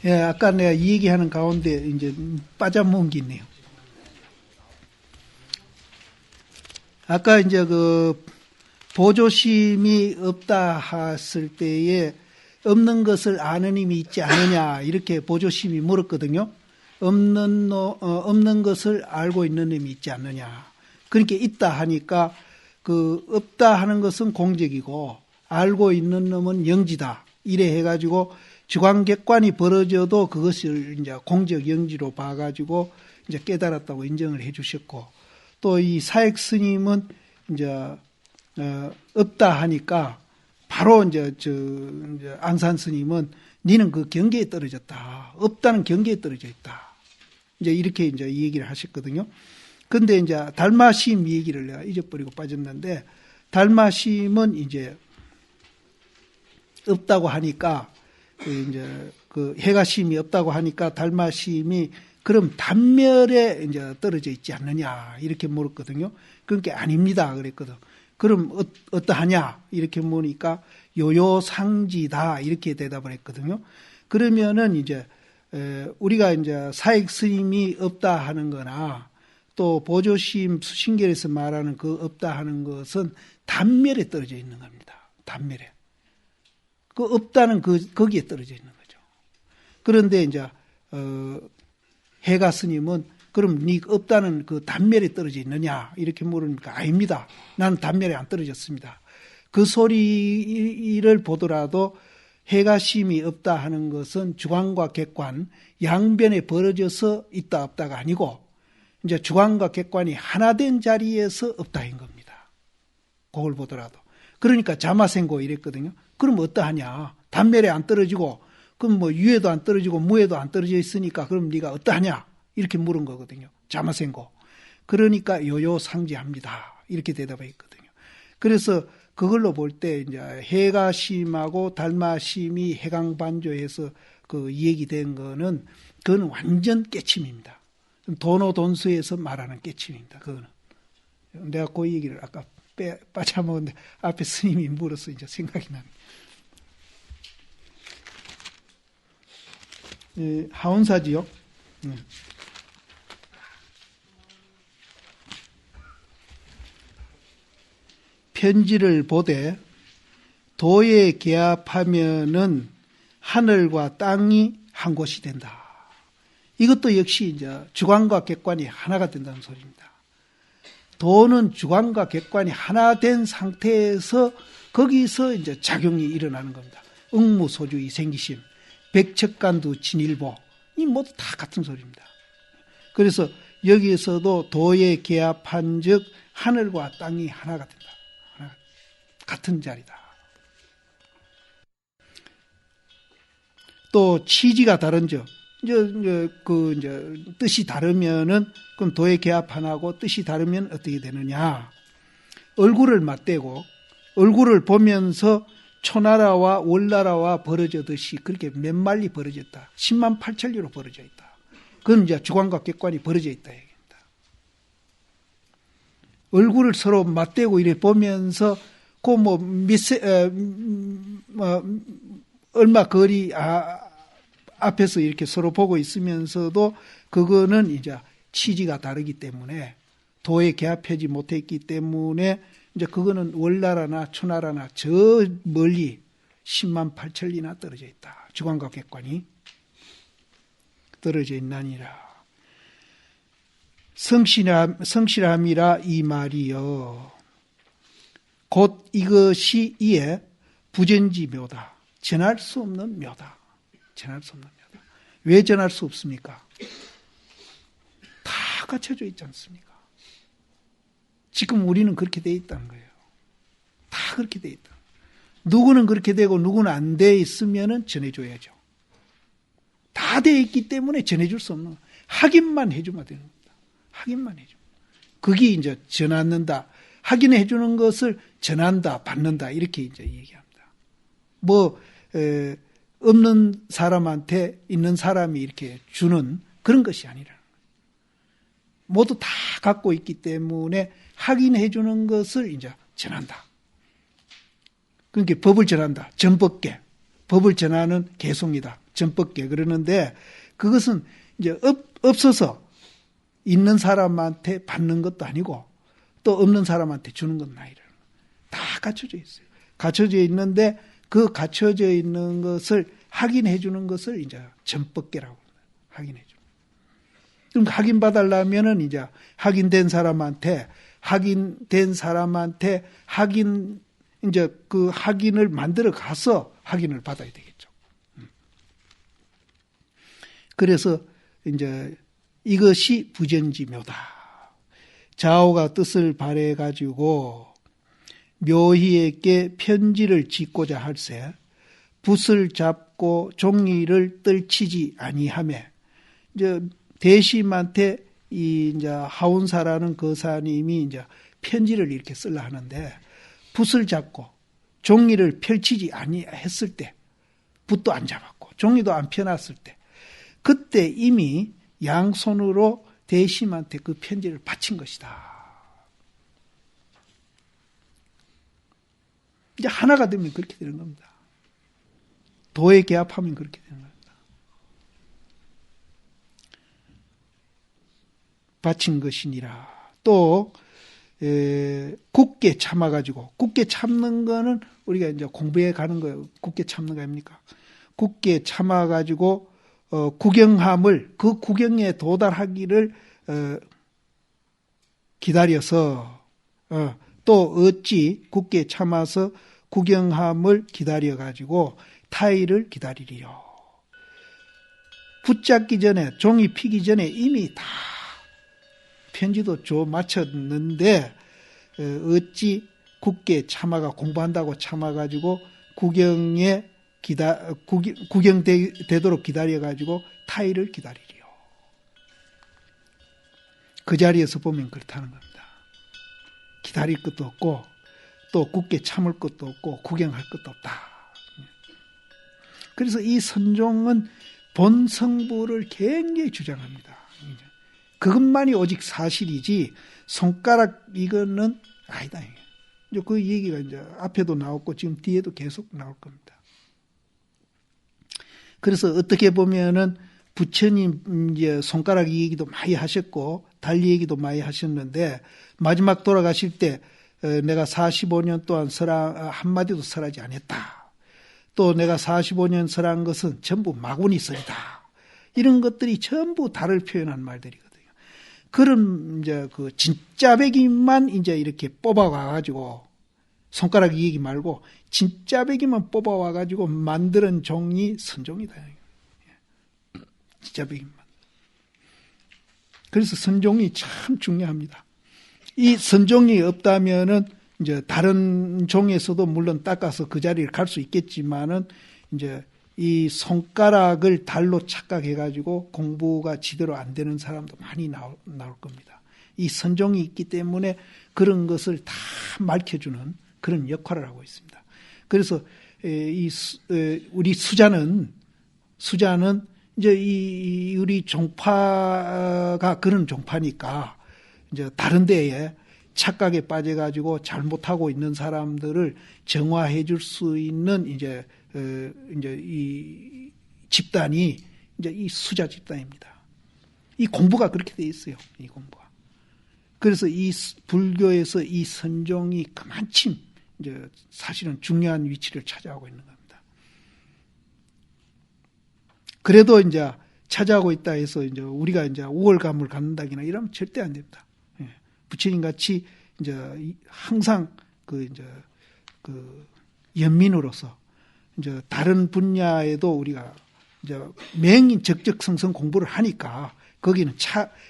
예, 아까 내가 이 얘기하는 가운데 이제 빠져먹은 게 있네요. 아까 이제 그 보조심이 없다 했을 때에 없는 것을 아는 힘이 있지 않느냐 이렇게 보조심이 물었거든요. 없는 것을 알고 있는 힘이 있지 않느냐. 그러니까 있다 하니까 그 없다 하는 것은 공적이고 알고 있는 놈은 영지다. 이래 해가지고 주관객관이 벌어져도 그것을 이제 공적 영지로 봐가지고 이제 깨달았다고 인정을 해주셨고, 또 이 사익 스님은 이제 없다 하니까 바로 이제 앙산 스님은 니는 그 경계에 떨어졌다. 없다는 경계에 떨어져 있다. 이제 이렇게 이제 이 얘기를 하셨거든요. 근데 이제 달마심 얘기를 내가 잊어버리고 빠졌는데, 달마심은 이제 없다고 하니까 이제 그 해가심이 없다고 하니까 달마심이 그럼 단멸에 이제 떨어져 있지 않느냐 이렇게 물었거든요. 그러니까 아닙니다 그랬거든. 그럼 어떠하냐 이렇게 물으니까 요요상지다 이렇게 대답을 했거든요. 그러면은 이제 우리가 이제 사익 스님이 없다 하는 거나 또 보조심 수신결에서 말하는 그 없다 하는 것은 단멸에 떨어져 있는 겁니다. 단멸에. 그 없다는 거기에 떨어져 있는 거죠. 그런데 이제 해가 스님은 그럼 네 없다는 그 단멸에 떨어져 있느냐 이렇게 물으니까 아닙니다. 나는 단멸에 안 떨어졌습니다. 그 소리를 보더라도 해가심이 없다 하는 것은 주관과 객관 양변에 벌어져서 있다 없다가 아니고 이제 주관과 객관이 하나 된 자리에서 없다인 겁니다. 그걸 보더라도. 그러니까 자마생고 이랬거든요. 그럼 어떠하냐? 단멸에 안 떨어지고 그럼 뭐 유에도 안 떨어지고 무에도 안 떨어져 있으니까 그럼 네가 어떠하냐? 이렇게 물은 거거든요. 자마생고. 그러니까 요요상지합니다. 이렇게 대답했거든요. 그래서 그걸로 볼 때 이제 해가심하고 달마심이 해강반조해서 그 얘기된 거는 그건 완전 깨침입니다. 도노돈수에서 말하는 깨침입니다. 그거는. 내가 그 얘기를 아까 빠져먹었는데 앞에 스님이 물어서 이제 생각이 나네. 하온사지요. 편지를 보되 도에 개합하면은 하늘과 땅이 한 곳이 된다. 이것도 역시 이제 주관과 객관이 하나가 된다는 소리입니다. 도는 주관과 객관이 하나 된 상태에서 거기서 이제 작용이 일어나는 겁니다. 응무소주의 생기심, 백척간두 진일보, 이 모두 다 같은 소리입니다. 그래서 여기에서도 도에 개합한 즉 하늘과 땅이 하나가 된다. 같은 자리다. 또 취지가 다른죠. 이제 뜻이 다르면은 그럼 도의 개합 하나고 뜻이 다르면 어떻게 되느냐? 얼굴을 맞대고 얼굴을 보면서 초나라와 월나라와 벌어졌듯이 그렇게 몇 말리 벌어졌다. 10만 8천리로 벌어져 있다. 그건 이제 주관과 객관이 벌어져 있다 얘기입니다. 얼굴을 서로 맞대고 이래 보면서 그 얼마 거리 앞에서 이렇게 서로 보고 있으면서도 그거는 이제 취지가 다르기 때문에 도에 개합하지 못했기 때문에 이제 그거는 월나라나 초나라나 저 멀리 10만 8천리나 떨어져 있다. 주관과 객관이 떨어져 있나니라. 성실함이라 이 말이여. 곧 이것이 이에 부전지묘다. 전할 수 없는 묘다. 전할 수 없는 묘다. 왜 전할 수 없습니까? 다 갖춰져 있지 않습니까? 지금 우리는 그렇게 돼 있다는 거예요. 다 그렇게 돼 있다. 누구는 그렇게 되고 누구는 안 돼 있으면은 전해줘야죠. 다 돼 있기 때문에 전해줄 수 없는, 확인만 해주면 되는 겁니다. 확인만 해주면. 그게 이제 전하는다. 확인해 주는 것을 전한다, 받는다, 이렇게 이제 얘기합니다. 없는 사람한테 있는 사람이 이렇게 주는 그런 것이 아니라는 거예요. 모두 다 갖고 있기 때문에 확인해 주는 것을 이제 전한다. 그러니까 법을 전한다. 전법계. 법을 전하는 개송이다. 전법계. 그러는데 그것은 이제 없어서 있는 사람한테 받는 것도 아니고 또 없는 사람한테 주는 건 아니라 다 갖춰져 있어요. 갖춰져 있는데 그 갖춰져 있는 것을 확인해 주는 것을 이제 전법계라고 합니다. 확인해 주는. 그럼 확인받으려면은 이제 확인된 사람한테 이제 그 확인을 만들어 가서 확인을 받아야 되겠죠. 그래서 이제 이것이 부전지묘다. 자오가 뜻을 발해 가지고 묘희에게 편지를 짓고자 할세 붓을 잡고 종이를 떨치지 아니하매 이제 대심한테 이 이제 하운사라는 거사님이 이제 편지를 이렇게 쓰려 하는데 붓을 잡고 종이를 펼치지 아니했을 때 붓도 안 잡았고 종이도 안 펴놨을 때 그때 이미 양손으로 대심한테 그 편지를 바친 것이다. 이제 하나가 되면 그렇게 되는 겁니다. 도에 개합하면 그렇게 되는 겁니다. 바친 것이니라. 또 굳게 참아가지고 굳게 참는 거는 우리가 이제 공부해 가는 거예요. 굳게 참는 거 아닙니까? 굳게 참아가지고 구경함을 그 구경에 도달하기를 기다려서 또 어찌 굳게 참아서 구경함을 기다려가지고 타의를 기다리리요. 붙잡기 전에 종이 피기 전에 이미 다 편지도 마쳤는데 어찌 굳게 참아가 공부한다고 참아가지고 구경되도록 기다려가지고 타의를 기다리리요. 그 자리에서 보면 그렇다는 겁니다. 기다릴 것도 없고 또 굳게 참을 것도 없고 구경할 것도 없다. 그래서 이 선종은 본성부를 굉장히 주장합니다. 그것만이 오직 사실이지 손가락 이거는 아니다. 이제 그 얘기가 이제 앞에도 나왔고 지금 뒤에도 계속 나올 겁니다. 그래서 어떻게 보면은 부처님 이제 손가락 얘기도 많이 하셨고 달 얘기도 많이 하셨는데 마지막 돌아가실 때 내가 45년 동안 한마디도 설하지 않았다. 또 내가 45년 설한 것은 전부 마구니 설이다. 이런 것들이 전부 달을 표현한 말들이거든요. 그런 이제 그 진짜 백이만 이제 이렇게 뽑아와가지고 손가락 얘기 말고 진짜 백이만 뽑아와가지고 만드는 종이 선종이다. 진짜 백이만. 그래서 선종이 참 중요합니다. 이 선종이 없다면은 이제 다른 종에서도 물론 닦아서 그 자리를 갈 수 있겠지만은 이제 이 손가락을 달로 착각해가지고 공부가 제대로 안 되는 사람도 많이 나올 겁니다. 이 선종이 있기 때문에 그런 것을 다 밝혀주는 그런 역할을 하고 있습니다. 그래서 우리 수자는 이제 우리 종파가 그런 종파니까 이제 다른 데에 착각에 빠져가지고 잘못하고 있는 사람들을 정화해 줄 수 있는 이제 이 집단이 이제 이 수자 집단입니다. 이 공부가 그렇게 돼 있어요. 이 공부가. 그래서 이 불교에서 이 선종이 그만큼 이제 사실은 중요한 위치를 차지하고 있는 겁니다. 그래도 이제 차지하고 있다 해서 이제 우리가 이제 우월감을 갖는다기나 이러면 절대 안 됩니다. 부처님 같이 이제 항상 그 연민으로서 이제 다른 분야에도 우리가 이제 맹인 적적성성 공부를 하니까 거기는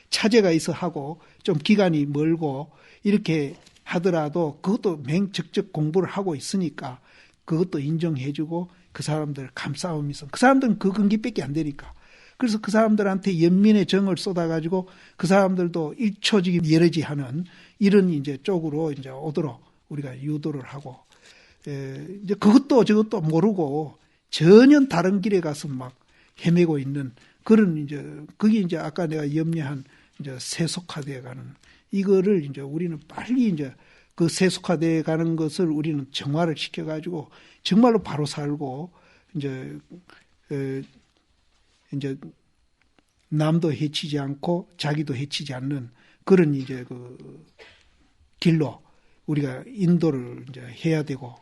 차제가 있어 하고 좀 기간이 멀고 이렇게 하더라도 그것도 맹적적 공부를 하고 있으니까 그것도 인정해주고 그 사람들 감싸우면서 그 사람들은 그 근기밖에 안 되니까 그래서 그 사람들한테 연민의 정을 쏟아가지고 그 사람들도 일초직이 예러지하는 이런 이제 쪽으로 이제 오도록 우리가 유도를 하고 이제 그것도 저것도 모르고 전혀 다른 길에 가서 막 헤매고 있는 그런 이제 그게 이제 아까 내가 염려한 이제 세속화되어 가는 이거를 이제 우리는 빨리 이제 그 세속화되어 가는 것을 우리는 정화를 시켜가지고 정말로 바로 살고 이제 이제 남도 해치지 않고 자기도 해치지 않는 그런 이제 그 길로 우리가 인도를 이제 해야 되고,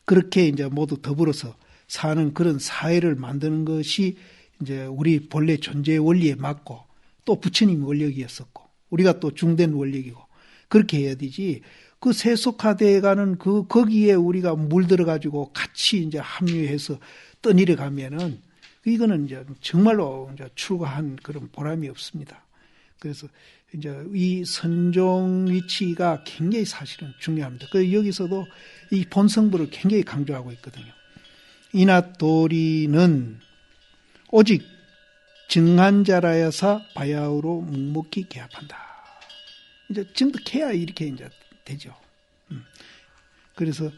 그렇게 이제 모두 더불어서 사는 그런 사회를 만드는 것이 이제 우리 본래 존재의 원리에 맞고, 또 부처님 원력이었었고, 우리가 또 중된 원력이고, 그렇게 해야 되지. 그 세속화되어가는 거기에 우리가 물들어가지고 같이 이제 합류해서 떠내려 가면은, 이거는 이제 정말로 이제 출가한 그런 보람이 없습니다. 그래서 이제 이 선종 위치가 굉장히 사실은 중요합니다. 그 여기서도 이 본성부를 굉장히 강조하고 있거든요. 이낫도리는 오직 증한자라여사 바야흐로 묵묵히 개합한다. 이제 증득해야 이렇게 이제 되죠. 그래서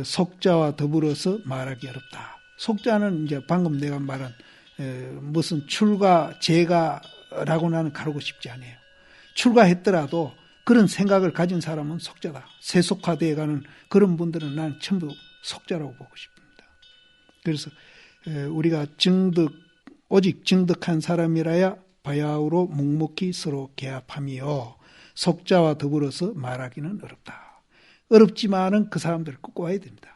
속자와 더불어서 말하기 어렵다. 속자는 이제 방금 내가 말한 무슨 출가, 재가라고 나는 가르고 싶지 않아요. 출가했더라도 그런 생각을 가진 사람은 속자다. 세속화되어가는 그런 분들은 나는 전부 속자라고 보고 싶습니다. 그래서 우리가 오직 증득한 사람이라야 바야흐로 묵묵히 서로 개합하며 속자와 더불어서 말하기는 어렵다. 어렵지만은 그 사람들을 끄고 와야 됩니다.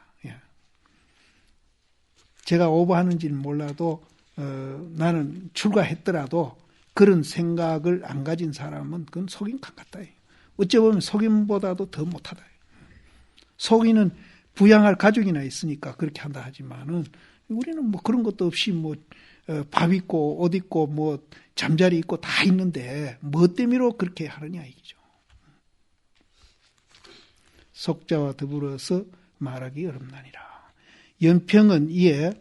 제가 오버하는지는 몰라도 나는 출가했더라도 그런 생각을 안 가진 사람은 그건 속임감 같다. 어찌 보면 속임보다도 더 못하다. 속이는 부양할 가족이나 있으니까 그렇게 한다 하지만은 우리는 뭐 그런 것도 없이 뭐 밥 있고 옷 있고 뭐 잠자리 있고 다 있는데 뭐 때문에 그렇게 하느냐 이기죠. 속자와 더불어서 말하기 어렵나니라. 연평은 이에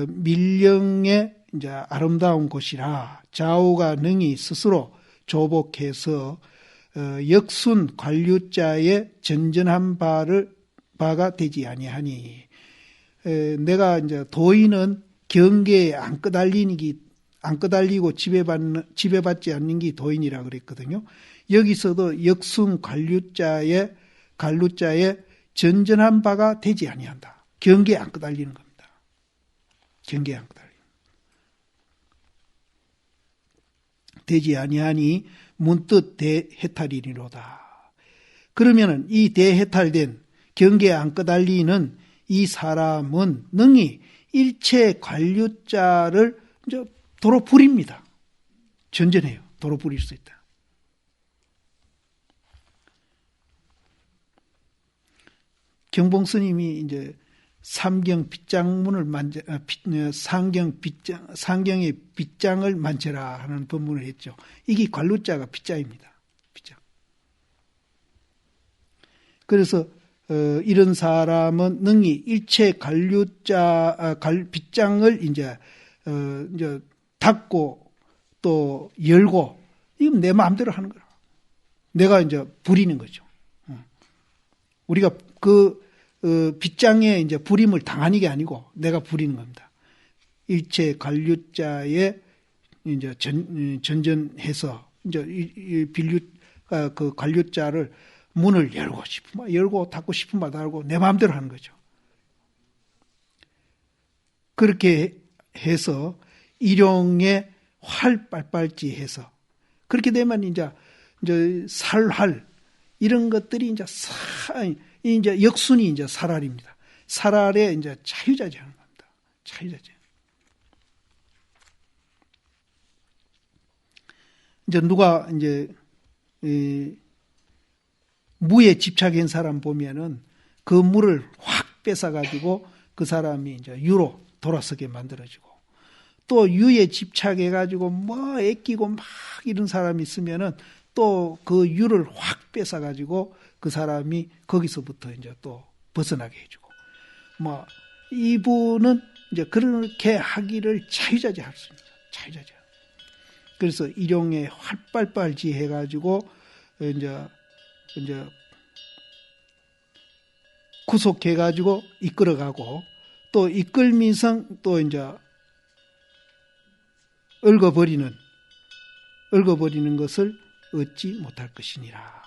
밀령의 이제 아름다운 곳이라 좌우가 능히 스스로 조복해서 역순 관류자의 전전한 바가 되지 아니하니, 내가 이제 도인은 경계에 안 끄달리고 지배받지 않는 게 도인이라 그랬거든요. 여기서도 역순 관류자의 전전한 바가 되지 아니한다. 경계에 안 끄달리는 겁니다. 경계에 안 끄달리는. 되지 아니하니 문득 대해탈이니로다. 그러면은 이 대해탈된 경계에 안 끄달리는 이 사람은 능히 일체 관류자를 이제 도로 부립니다. 전전해요. 도로 부릴 수 있다. 경봉 스님이 이제 상경의 빗장을 만져라 하는 법문을 했죠. 이게 관루자가 빗장입니다. 빗장. 그래서 이런 사람은 능히 일체 빗장을 이제 닫고 또 열고, 이건 내 마음대로 하는 거라. 내가 이제 부리는 거죠. 우리가 빗장에 이제 부림을 당하는 게 아니고 내가 부리는 겁니다. 일체 관류자에 이제 전전해서 이제 그 관류자를 문을 열고 싶으면 열고 닫고 싶으면 닫고 내 마음대로 하는 거죠. 그렇게 해서 일용의 활 빨빨지 해서 그렇게 되면 이제 살활 이런 것들이 이제 역순이 이제 살활입니다. 살활에 이제 자유자재하는 겁니다. 자유자재. 이제 누가 이제 무에 집착한 사람 보면은 그 무를 확 뺏어가지고 그 사람이 이제 유로 돌아서게 만들어지고, 또 유에 집착해가지고 뭐 애끼고 막 이런 사람이 있으면은 또 그 유를 확 뺏어가지고 그 사람이 거기서부터 이제 또 벗어나게 해주고, 뭐 이분은 이제 그렇게 하기를 자유자재 할 수 있습니다. 자유자재. 그래서 일용에 활빨빨지 해가지고 이제 구속해가지고 이끌어가고, 또 이끌미성 또 이제 얽어버리는 것을 얻지 못할 것이니라.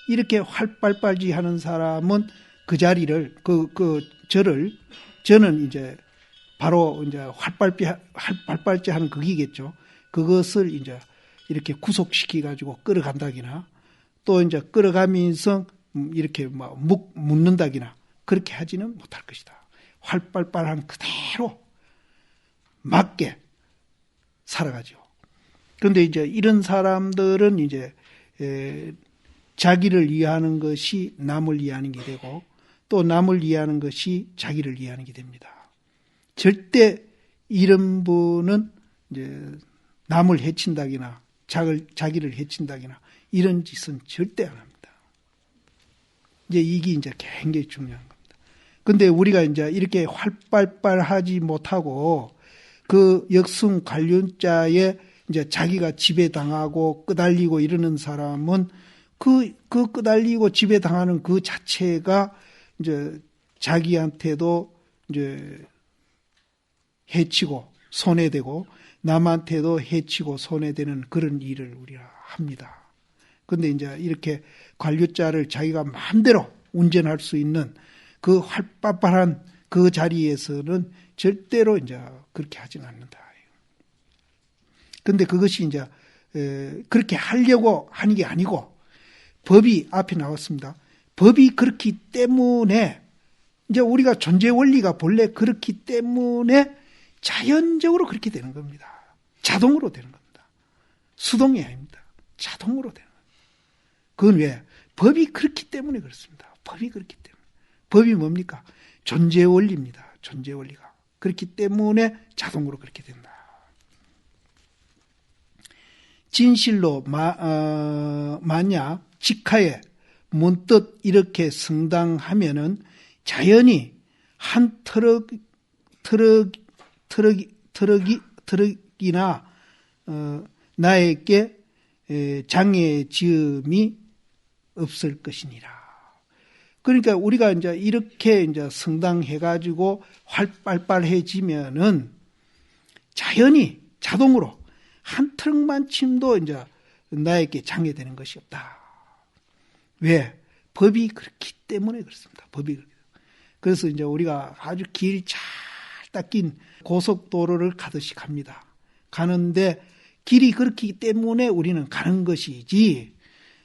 이렇게 활빨빨지 하는 사람은 그 자리를, 저를 저는 이제 바로 이제 활발제 하는 그기겠죠. 그것을 이제 이렇게 구속시키 가지고 끌어간다기나 또 이제 끌어가면서 이렇게 막 묻는다기나 그렇게 하지는 못할 것이다. 활발한 그대로 맞게 살아가죠. 그런데 이제 이런 사람들은 이제 자기를 이해하는 것이 남을 이해하는 게 되고 또 남을 이해하는 것이 자기를 이해하는 게 됩니다. 절대 이런 분은 이제 남을 해친다기나 자기를 해친다기나 이런 짓은 절대 안 합니다. 이제 이게 이제 굉장히 중요한 겁니다. 근데 우리가 이제 이렇게 활발하지 못하고 그 역순 관련자에 이제 자기가 지배당하고 끄달리고 이러는 사람은 그 끄달리고 지배당하는 그 자체가 이제 자기한테도 이제 해치고 손해되고 남한테도 해치고 손해되는 그런 일을 우리가 합니다. 근데 이제 이렇게 관료자를 자기가 마음대로 운전할 수 있는 그 활발한 그 자리에서는 절대로 이제 그렇게 하지는 않는다. 근데 그것이 이제 그렇게 하려고 하는 게 아니고 법이 앞에 나왔습니다. 법이 그렇기 때문에 이제 우리가 존재 원리가 본래 그렇기 때문에 자연적으로 그렇게 되는 겁니다. 자동으로 되는 겁니다. 수동이 아닙니다. 자동으로 되는 겁니다. 그건 왜? 법이 그렇기 때문에 그렇습니다. 법이 그렇기 때문에. 법이 뭡니까? 존재 원리입니다. 존재 원리가. 그렇기 때문에 자동으로 그렇게 된다. 진실로 만약 직하에 문득 이렇게 성당하면은 자연히 한 트럭이나 나에게 장애 지음이 없을 것이니라. 그러니까 우리가 이제 이렇게 이제 성당해가지고 활발해지면은 자연히 자동으로 한 트럭만 침도 이제 나에게 장애되는 것이 없다. 왜? 법이 그렇기 때문에 그렇습니다. 법이 그렇기 때문에. 그래서 이제 우리가 아주 길 잘 닦인 고속도로를 가듯이 갑니다. 가는데 길이 그렇기 때문에 우리는 가는 것이지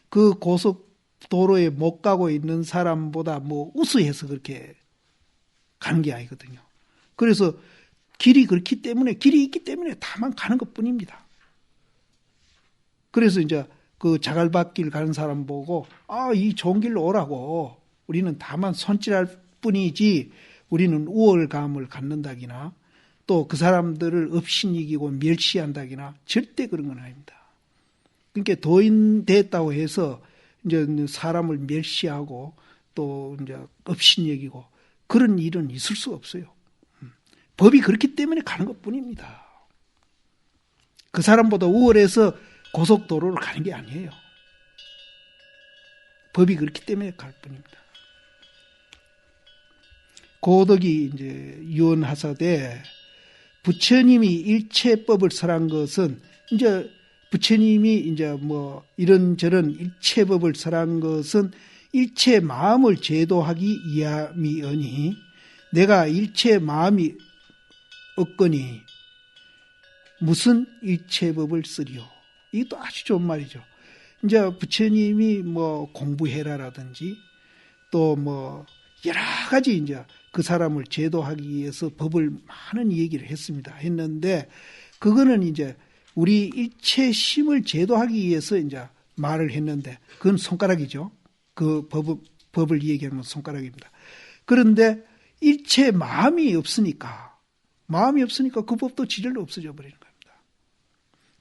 그 고속도로에 못 가고 있는 사람보다 뭐 우수해서 그렇게 가는 게 아니거든요. 그래서 길이 그렇기 때문에 길이 있기 때문에 다만 가는 것뿐입니다. 그래서 이제 그 자갈밭길 가는 사람 보고 이 좋은 길로 오라고 우리는 다만 손질할 뿐이지 우리는 우월감을 갖는다기나 또 그 사람들을 업신이기고 멸시한다기나 절대 그런 건 아닙니다. 그러니까 도인 됐다고 해서 이제 사람을 멸시하고 또 이제 업신여기고 그런 일은 있을 수가 없어요. 법이 그렇기 때문에 가는 것뿐입니다. 그 사람보다 우월해서 고속도로를 가는 게 아니에요. 법이 그렇기 때문에 갈 뿐입니다. 고덕이 이제 유언하사되 부처님이 일체법을 설한 것은 이제 부처님이 이제 뭐 이런저런 일체법을 설한 것은 일체 마음을 제도하기 위함이오니 내가 일체 마음이 없거니 무슨 일체법을 쓰리요. 이것도 아주 좋은 말이죠. 이제 부처님이 뭐 공부해라라든지 또 뭐 여러 가지 이제 그 사람을 제도하기 위해서 법을 많은 얘기를 했는데 그거는 이제 우리 일체심을 제도하기 위해서 이제 말을 했는데 그건 손가락이죠. 그 법을 얘기하면 손가락입니다. 그런데 일체 마음이 없으니까 그 법도 지절로 없어져 버리는 겁니다.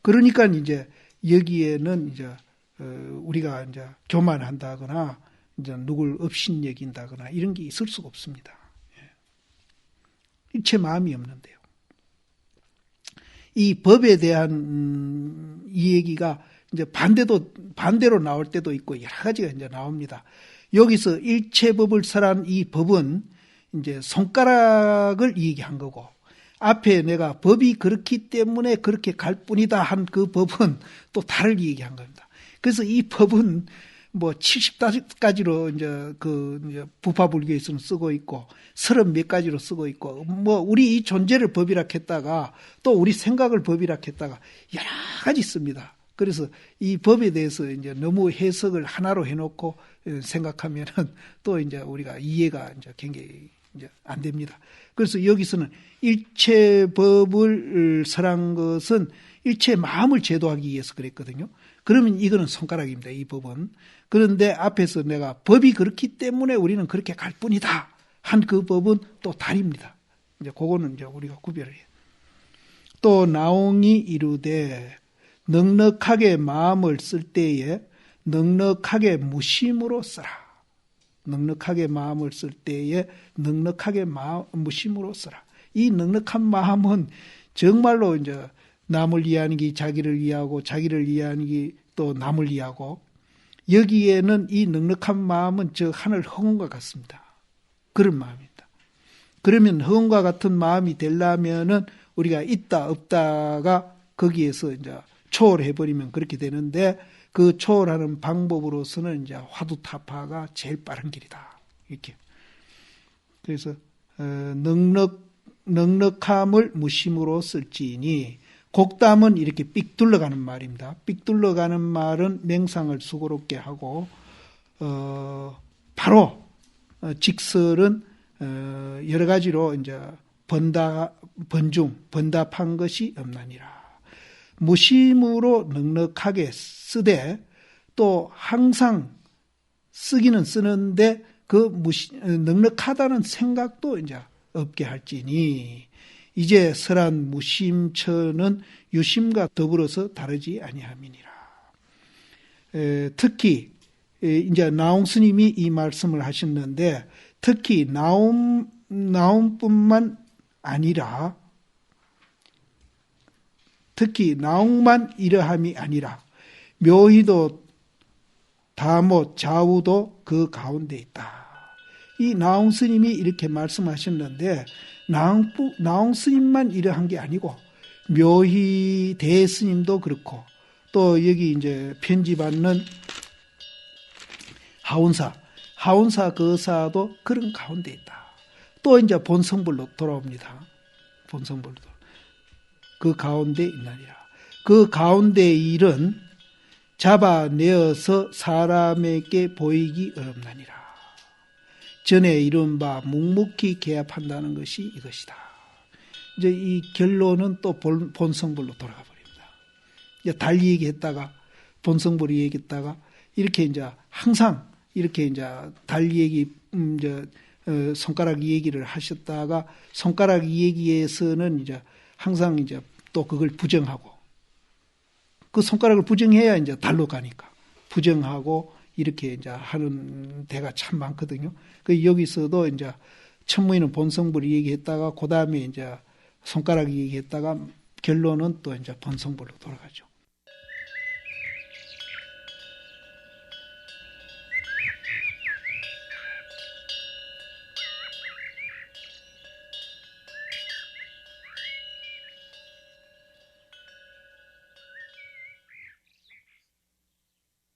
그러니까 이제 여기에는 이제 우리가 이제 교만한다거나 이제 누굴 업신여긴다거나 이런 게 있을 수가 없습니다. 일체 마음이 없는데요. 이 법에 대한 이 얘기가 이제 반대로 나올 때도 있고 여러 가지가 이제 나옵니다. 여기서 일체법을 설한 이 법은 이제 손가락을 얘기한 거고 앞에 내가 법이 그렇기 때문에 그렇게 갈 뿐이다 한 그 법은 또 다르게 얘기한 겁니다. 그래서 이 법은 뭐 70가지로 이제 부파불교에서는 쓰고 있고 30몇 가지로 쓰고 있고 뭐 우리 이 존재를 법이라 했다가 또 우리 생각을 법이라 했다가 여러 가지 씁니다. 그래서 이 법에 대해서 이제 너무 해석을 하나로 해놓고 생각하면은 또 이제 우리가 이해가 이제 굉장히 이제 안 됩니다. 그래서 여기서는 일체법을 설한 것은 일체 마음을 제도하기 위해서 그랬거든요. 그러면 이거는 손가락입니다. 이 법은. 그런데 앞에서 내가 법이 그렇기 때문에 우리는 그렇게 갈 뿐이다 한 그 법은 또 다릅니다. 이제 그거는 이제 우리가 구별을 해요. 또 나옹이 이르되 넉넉하게 마음을 쓸 때에 넉넉하게 무심으로 쓰라. 넉넉하게 마음을 쓸 때에 넉넉하게 무심으로 쓰라. 이 넉넉한 마음은 정말로 이제 남을 위하는 게 자기를 위하고 자기를 위하는 게 또 남을 위하고 여기에는 이 넉넉한 마음은 저 하늘 허공과 같습니다. 그런 마음입니다. 그러면 허공과 같은 마음이 되려면은 우리가 있다 없다가 거기에서 이제 초월해버리면 그렇게 되는데 그 초월하는 방법으로서는 이제 화두타파가 제일 빠른 길이다. 이렇게. 그래서 넉넉함을 무심으로 쓸지니 곡담은 이렇게 삑 둘러가는 말입니다. 삑 둘러가는 말은 명상을 수고롭게 하고 바로 직설은 여러 가지로 이제 번답한 것이 없나니라. 무심으로 넉넉하게 쓰되 또 항상 쓰기는 쓰는데 그 넉넉하다는 생각도 이제 없게 할지니 이제 설한 무심처는 유심과 더불어서 다르지 아니함이니라. 특히 이제 나옹 스님이 이 말씀을 하셨는데 특히 나옹뿐만 아니라 특히 나옹만 이러함이 아니라 묘희도 다못 좌우도 그 가운데 있다. 이 나옹 스님이 이렇게 말씀하셨는데 나옹 스님만 이러한 게 아니고 묘희 대스님도 그렇고 또 여기 이제 편집받는 하운사 거사도 그런 가운데 있다. 또 이제 본성불로 돌아옵니다. 본성불로. 그 가운데 있나니라. 그 가운데 일은 잡아내어서 사람에게 보이기 어렵나니라. 전에 이룬 바 묵묵히 개합한다는 것이 이것이다. 이제 이 결론은 또 본성불로 돌아가 버립니다. 이제 달리 얘기했다가 본성불로 얘기했다가 이렇게 이제 항상 이렇게 이제 달리 얘기 손가락 얘기를 하셨다가 손가락 얘기에서는 이제 항상 이제 또 그걸 부정하고 그 손가락을 부정해야 이제 달로 가니까 부정하고 이렇게 이제 하는 데가 참 많거든요. 그 여기서도 이제 천무인은 본성불을 얘기했다가 그 다음에 이제 손가락 얘기했다가 결론은 또 이제 본성불로 돌아가죠.